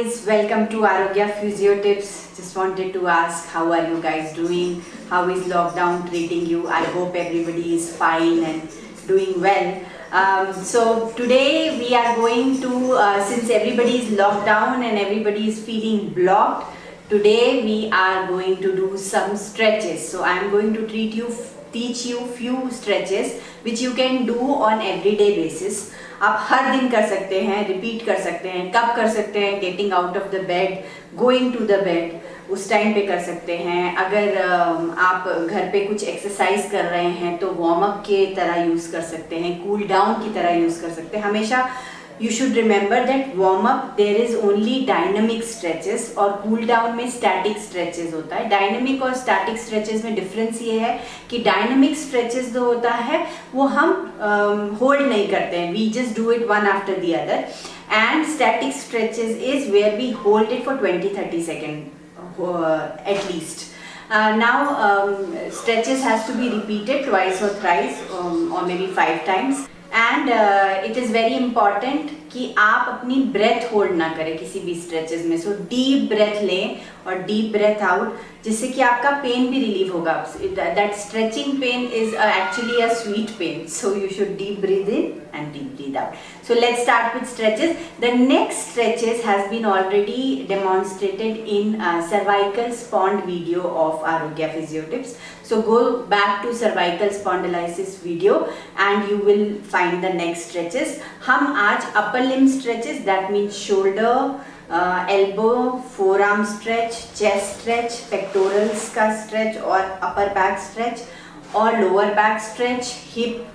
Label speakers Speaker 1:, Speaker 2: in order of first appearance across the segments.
Speaker 1: guys, welcome to Arogya Physiotips. Just wanted to ask, how are you guys doing? How is lockdown treating you? I hope everybody is fine and doing well. So today we are going to, since everybody is locked down and everybody is feeling blocked, today we are going to do some stretches. So I am going to teach you few stretches which you can do on everyday basis. आप हर दिन कर सकते हैं, repeat कर सकते हैं. कब कर सकते हैं? Getting out of the bed, going to the bed, उस टाइम पे कर सकते हैं. अगर आप घर पे कुछ एक्सरसाइज कर रहे हैं तो वार्म अप के तरह यूज़ कर सकते हैं, कूल डाउन की तरह यूज़ कर सकते हैं. हमेशा you should remember that warm up there is only dynamic stretches और cool down में static stretches होता है. dynamic और static stretches में difference ये है कि dynamic stretches जो होता है वो हम hold नहीं करते हैं, we just do it one after the other, and static stretches is where we hold it for 20-30 seconds at least. Now stretches has to be repeated twice or thrice or maybe 5 times. And it is very important कि आप अपनी breath hold ना करें किसी भी stretches में. So deep breath लें और डीप ब्रेथ आउट, जिससे कि आपका पेन भी रिलीव होगा. That stretching pain is actually a sweet pain. So you should deep breathe in and deep breathe out. So let's start with stretches. The next stretches has been already demonstrated in cervical spond video of Arogya Physiotips. So go back to cervical spondylitis video and you will find the next stretches. हम आज upper limb stretches, that means shoulder, elbow, forearm stretch, chest stretch, pectorals का stretch और upper back stretch और lower back stretch, hip,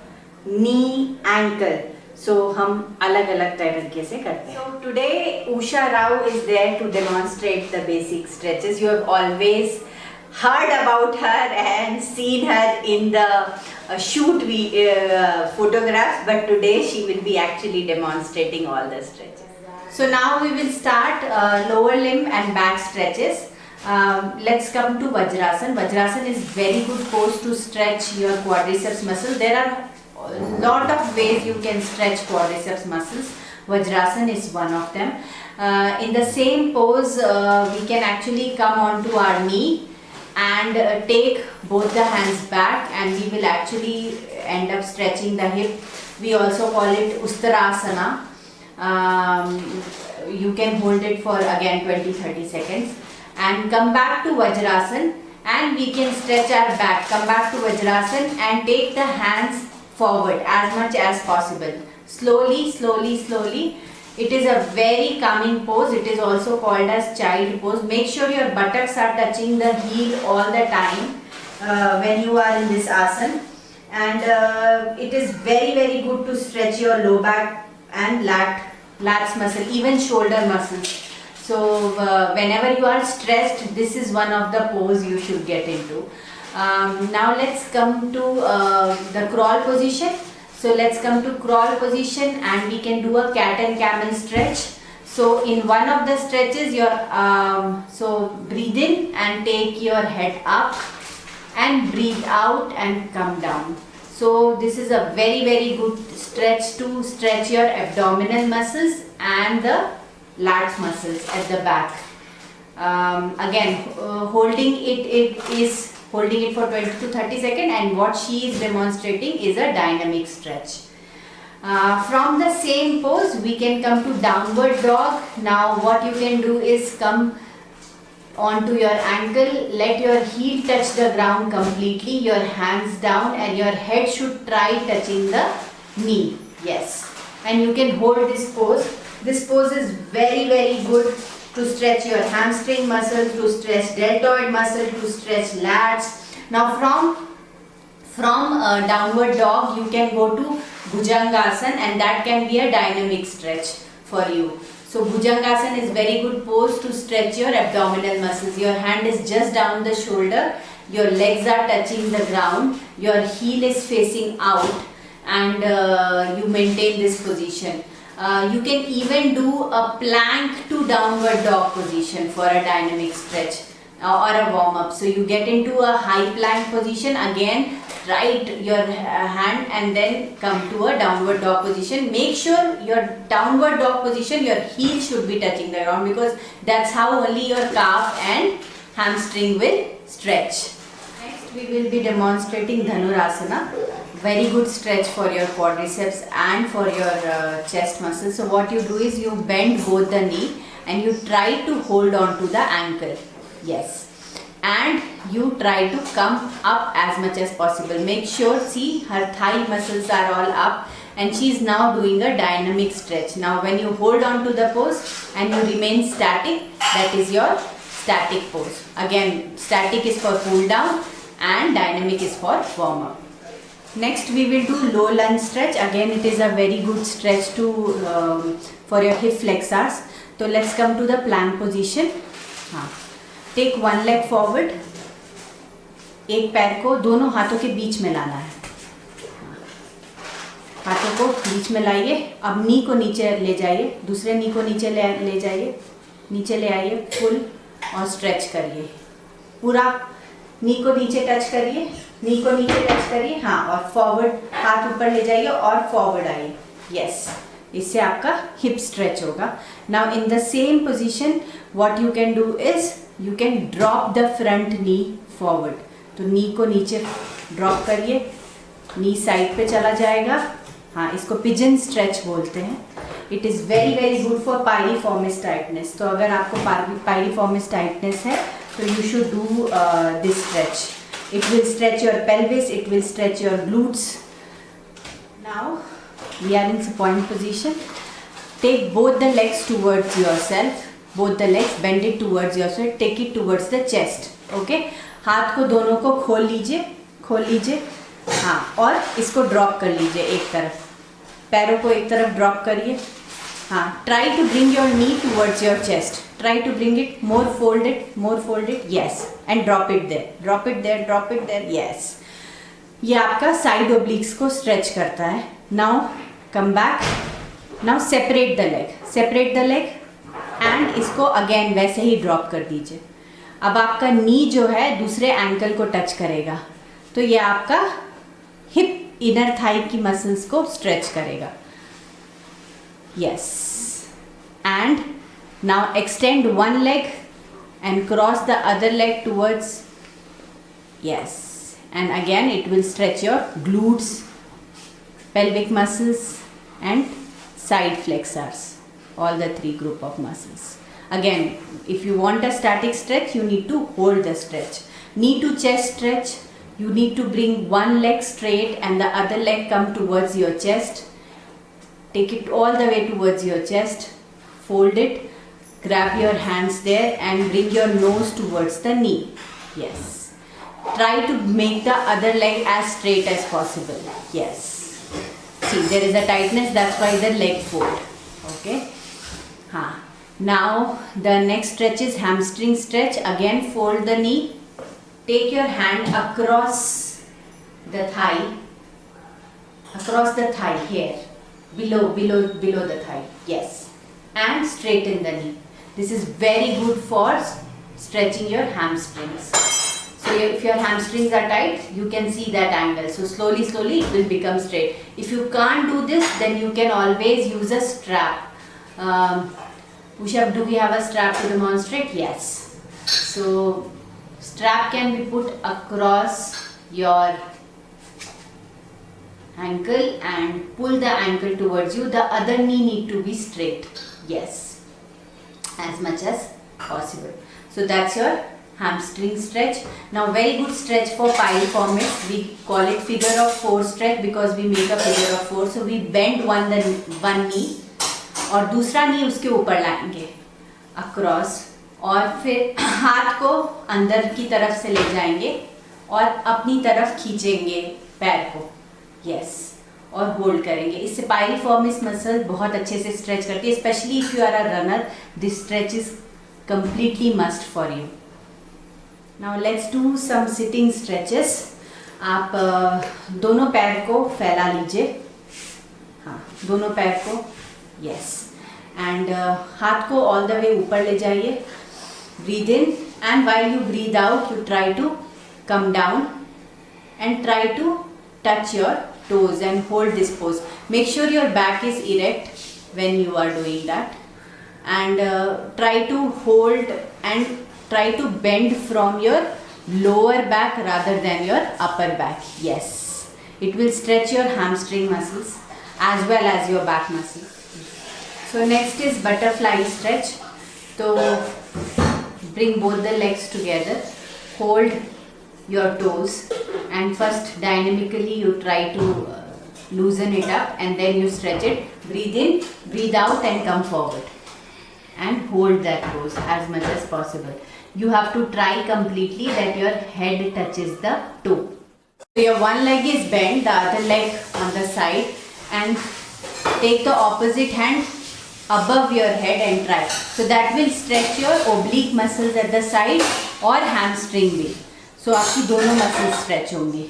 Speaker 1: knee, ankle. So हम अलग अलग तरीके से करते हैं. So today Usha Rao is there to demonstrate the basic stretches. You have always heard about her and seen her in the shoot photographs, but today she will be actually demonstrating all the stretches. So now we will start lower limb and back stretches. Let's come to Vajrasana. Vajrasana is very good pose to stretch your quadriceps muscle. There are lot of ways you can stretch quadriceps muscles. Vajrasana is one of them. In the same pose, we can actually come onto our knee and take both the hands back, and we will actually end up stretching the hip. We also call it Uttarasana. You can hold it for again 20-30 seconds and come back to Vajrasana, and we can stretch our back. Come back to Vajrasana and take the hands forward as much as possible. Slowly, slowly, slowly. It is a very calming pose. It is also called as child pose. Make sure your buttocks are touching the heel all the time when you are in this asana. And it is very, very good to stretch your low back and lats muscle, even shoulder muscles. So whenever you are stressed, this is one of the pose you should get into. Now let's come to the crawl position. So let's come to crawl position and we can do a cat and camel stretch. So in one of the stretches, so breathe in and take your head up and breathe out and come down. So this is a very, very good stretch to stretch your abdominal muscles and the lats muscles at the back. Again, holding it for 20-30 seconds, and what she is demonstrating is a dynamic stretch. From the same pose, we can come to downward dog. Now what you can do is come onto your ankle, let your heel touch the ground completely, your hands down, and your head should try touching the knee. Yes, and you can hold this pose. This pose is very, very good to stretch your hamstring muscle, to stretch deltoid muscle, to stretch lats. Now from downward dog, you can go to Bhujangasana, and that can be a dynamic stretch for you. So Bhujangasana is very good pose to stretch your abdominal muscles. Your hand is just down the shoulder, your legs are touching the ground, your heel is facing out, and you maintain this position. You can even do a plank to downward dog position for a dynamic stretch or a warm up. So you get into a high plank position. Again, right your hand and then come to a downward dog position. Make sure your downward dog position, your heel should be touching the ground, because that's how only your calf and hamstring will stretch. Next we will be demonstrating Dhanurasana. Very good stretch for your quadriceps and for your chest muscles. So what you do is you bend both the knee and you try to hold on to the ankle. Yes. And you try to come up as much as possible. Make sure, see, her thigh muscles are all up and she is now doing a dynamic stretch. Now when you hold on to the pose and you remain static, that is your static pose. Again, static is for cool down and dynamic is for warm up. Next we will do low lunge stretch. Again it is a very good stretch to for your hip flexors. So let's come to the plank position. Take one leg forward. एक पैर को दोनों हाथों के बीच में लाना है. हाथों को बीच में लाइए. अब नी को नीचे ले जाइए. दूसरे नी को नीचे ले जाइए. नीचे ले आइए फुल और स्ट्रेच करिए. पूरा नी को नीचे टच करिए. नी को नीचे टच करिए. हाँ, और फॉरवर्ड हाथ ऊपर ले जाइए और फॉरवर्ड आइए. यस, इससे आपका हिप स्ट्रेच होगा. Now in the same position what you can do is you can drop the front knee forward. तो नी को नीचे ड्रॉप करिए. नी साइड पे चला जाएगा. हाँ, इसको पिजन स्ट्रेच बोलते हैं. It is very very good for piriformis tightness. तो अगर आपको पायरिफॉर्मिस टाइटनेस है तो you should do this stretch. It will stretch your pelvis, it will stretch your glutes. Now we are in supine position. Take both the legs towards yourself. Both the legs, bend it towards yourself. Take it towards the chest. Okay? हाथ को दोनों को खोल लीजिए. हाँ, और इसको drop कर लीजिए एक तरफ. पैरों को एक तरफ ड्रॉप करिए. हाँ, try to bring your knee towards your chest. Try to bring it more folded. Yes, and drop it there. Yes. ये आपका साइड ओब्लिक्स को स्ट्रेच करता है. Now come back. Now separate the leg and इसको again वैसे ही drop कर दीजिए. अब आपका नी जो है दूसरे एंकल को टच करेगा, तो ये आपका हिप इनर थाई की मसल्स को स्ट्रेच करेगा. Yes, and now extend one leg and cross the other leg towards. Yes, and again it will stretch your glutes, pelvic muscles and side flexors, all the three group of muscles. Again, if you want a static stretch, you need to hold the stretch. Knee to chest stretch, you need to bring one leg straight and the other leg come towards your chest. Take it all the way towards your chest. Fold it. Grab your hands there and bring your nose towards the knee. Yes. Try to make the other leg as straight as possible. Yes. See, there is a tightness, that's why the leg fold. Okay. Now the next stretch is hamstring stretch. Again, fold the knee. Take your hand across the thigh. Across the thigh here. Below the thigh. Yes. And straighten the knee. This is very good for stretching your hamstrings. So if your hamstrings are tight, you can see that angle. So slowly it will become straight. If you can't do this, then you can always use a strap. Usha, do we have a strap to demonstrate? Yes. So strap can be put across your ankle and pull the ankle towards you. The other knee need to be straight. Yes, as much as possible. So that's your hamstring stretch. Now very good stretch for piriformis. We call it figure of 4 stretch because we make a figure of 4. So we bend one knee और दूसरा नी उसके ऊपर लाएंगे across, और फिर हाथ को अंदर की तरफ से ले जाएंगे और अपनी तरफ खींचेंगे पैर को. यस, और होल्ड करेंगे. इससे पायरिफॉर्मिस मसल बहुत अच्छे से स्ट्रेच करती है. Specially if you are a runner, this stretch is completely must for you. Now let's do some sitting stretches. आप दोनों पैर को फैला लीजिए. हाँ, दोनों पैर को. यस, एंड हाथ को ऑल द वे ऊपर ले जाइए. Breathe in and while you breathe out, you try to come down. and try to touch your toes and hold this pose. Make sure your back is erect when you are doing that, and try to hold and try to bend from your lower back rather than your upper back. Yes, it will stretch your hamstring muscles as well as your back muscles. So next is butterfly stretch. So bring both the legs together, hold your toes, and first dynamically you try to loosen it up and then you stretch it. Breathe in, breathe out and come forward and hold that pose as much as possible. You have to try completely that your head touches the toe. So your one leg is bent, the other leg on the side, and take the opposite hand above your head and try. So that will stretch your oblique muscles at the side और hamstring भी. So आपकी दोनों muscles stretch होंगे.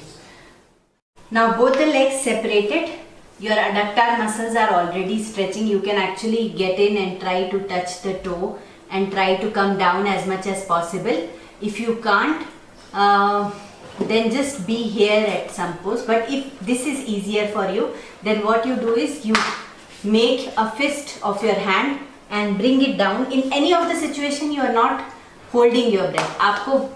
Speaker 1: Now both the legs separated. Your adductor muscles are already stretching. You can actually get in and try to touch the toe and try to come down as much as possible. If you can't, then just be here at some pose. But if this is easier for you, then what you do is you make a fist of your hand and bring it down. In any of the situation you are not holding your breath. आपको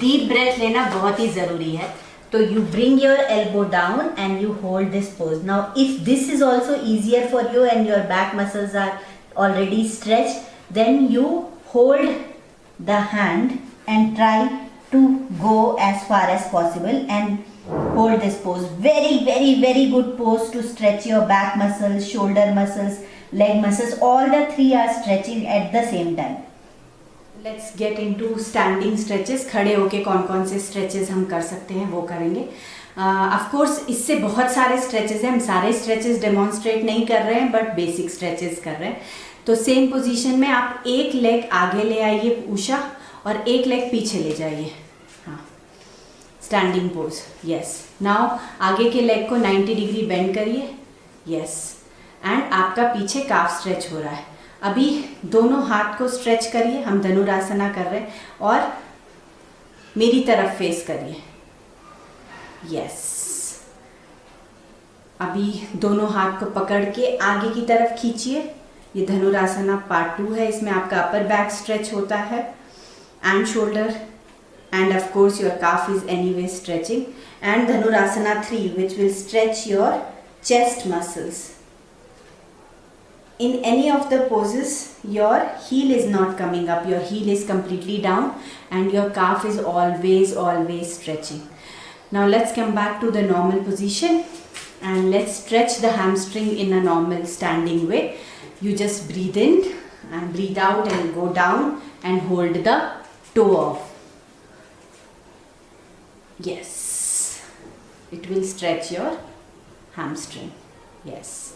Speaker 1: deep breath लेना बहुत ही ज़रूरी है. So you bring your elbow down and you hold this pose. Now if this is also easier for you and your back muscles are already stretched, then you hold the hand and try to go as far as possible and hold this pose. Very, very, very good pose to stretch your back muscles, shoulder muscles, leg muscles. All the three are stretching at the same time. Let's get into standing stretches. खड़े होके कौन कौन से stretches हम कर सकते हैं वो करेंगे. Of course इससे बहुत सारे stretches हैं. हम सारे stretches demonstrate नहीं कर रहे हैं but basic stretches कर रहे हैं. तो सेम पोजीशन में आप एक लेग आगे ले आइए उषा और एक लेग पीछे ले जाइए. हाँ, स्टैंडिंग पोज. यस. नाउ आगे के लेग को 90 डिग्री बेंड करिए. यस. एंड आपका पीछे काफ स्ट्रेच हो रहा है. अभी दोनों हाथ को स्ट्रेच करिए. हम धनुरासना कर रहे हैं और मेरी तरफ फेस करिए. यस. अभी दोनों हाथ को पकड़ के आगे की तरफ खींचिए. ये धनुरासना पार्ट 2 है. इसमें आपका अपर बैक स्ट्रेच होता है and shoulder, and of course your calf is anyway stretching, and Dhanurasana 3 which will stretch your chest muscles. In any of the poses your heel is not coming up, your heel is completely down and your calf is always stretching. Now let's come back to the normal position and let's stretch the hamstring in a normal standing way. You just breathe in and breathe out and go down and hold the toe off. Yes, it will stretch your hamstring. Yes,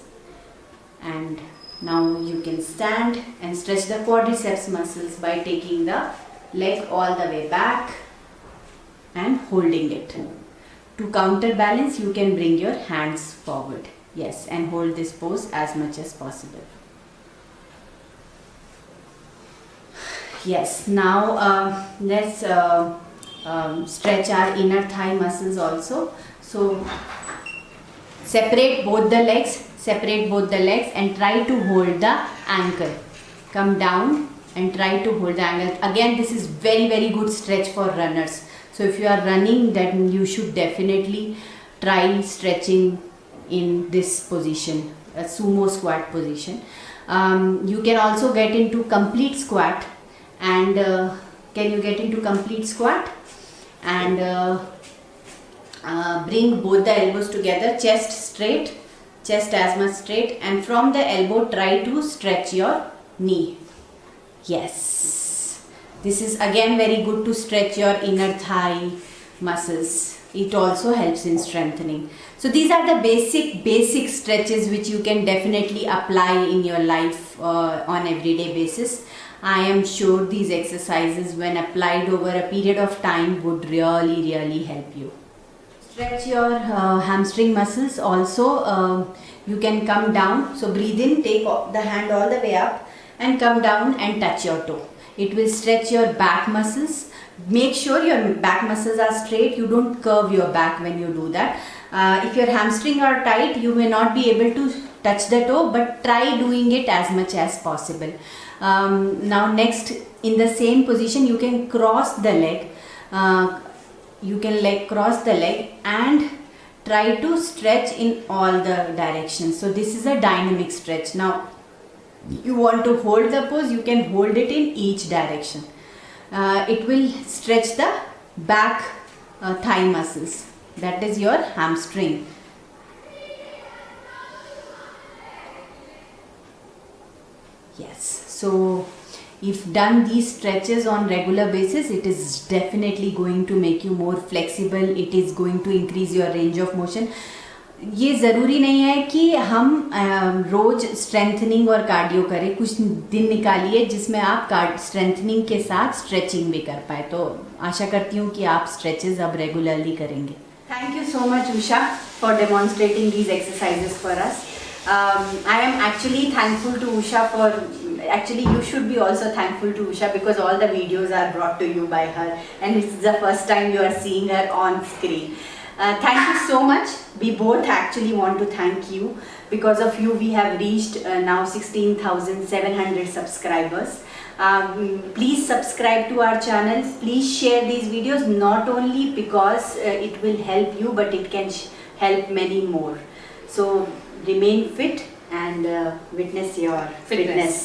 Speaker 1: and now you can stand and stretch the quadriceps muscles by taking the leg all the way back and holding it. To counterbalance, you can bring your hands forward. Yes, and hold this pose as much as possible. Yes, now let's stretch our inner thigh muscles also. So separate both the legs and try to hold the ankle. Come down and try to hold the ankle. Again, this is very good stretch for runners. So if you are running, then you should definitely try stretching in this position, a sumo squat position. You can also get into complete squat. And can you get into complete squat and bring both the elbows together, chest straight, chest as much straight, and from the elbow try to stretch your knee. Yes, this is again very good to stretch your inner thigh muscles. It also helps in strengthening. So these are the basic stretches which you can definitely apply in your life on everyday basis. I am sure these exercises when applied over a period of time would really help you. Stretch your hamstring muscles also. You can come down. So breathe in, take the hand all the way up and come down and touch your toe. It will stretch your back muscles. make sure your back muscles are straight. You don't curve your back when you do that. If your hamstring are tight, you may not be able to touch the toe, but try doing it as much as possible. Now next, in the same position, you can cross the leg. You can cross the leg and try to stretch in all the directions. So this is a dynamic stretch. Now you want to hold the pose, you can hold it in each direction. It will stretch the back thigh muscles, that is your hamstring. Yes, so if done these stretches on regular basis, it is definitely going to make you more flexible. It is going to increase your range of motion. ये ज़रूरी नहीं है कि हम रोज strengthening और cardio करें. कुछ दिन निकालिए जिसमें आप स्ट्रेंथनिंग के साथ स्ट्रेचिंग भी कर पाए. तो आशा करती हूँ कि आप स्ट्रेचेस अब रेगुलरली करेंगे. Thank you so much Usha for demonstrating these exercises for us. I am actually thankful to Usha for, actually you should be also thankful to Usha because all the videos are brought to you by her and it's the first time you are seeing her on screen. Thank you so much. We both actually want to thank you. Because of you we have reached now 16,700 subscribers. Please subscribe to our channel. Please share these videos, not only because it will help you, but it can help many more. So remain fit and witness your fitness.